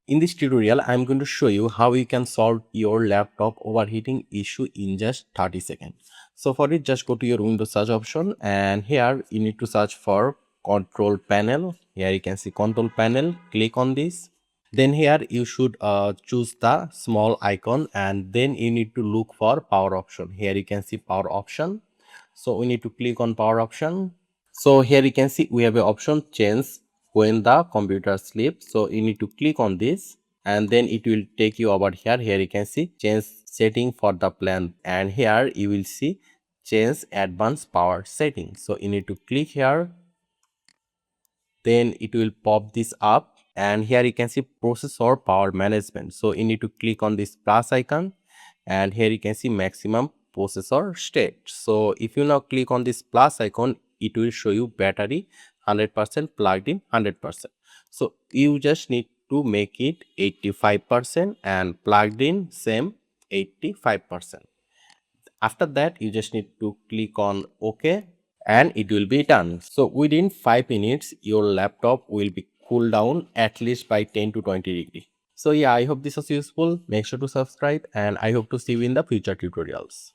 In this tutorial, I'm going to show you how you can solve your laptop overheating issue in just 30 seconds. So for it, just go to your Windows search option, and here you need to search for control panel. Here you can see control panel, click on this. Then here you should choose the small icon, and then you need to look for power option. Here you can see power option. So we need to click on power option. So here you can see we have an option change when the computer sleeps. So you need to click on this, and then it will take you over here. Here you can see change setting for the plan, and here you will see change advanced power setting. So you need to click here, then it will pop this up, and here you can see processor power management. So you need to click on this plus icon, and here you can see maximum processor state. So if you now click on this plus icon, it will show you battery 100% plugged in 100%. So you just need to make it 85% and plugged in same 85%. After that, you just need to click on OK, and it will be done. So within 5 minutes, your laptop will be cooled down at least by 10 to 20 degrees. So yeah, I hope this was useful. Make sure to subscribe, and I hope to see you in the future tutorials.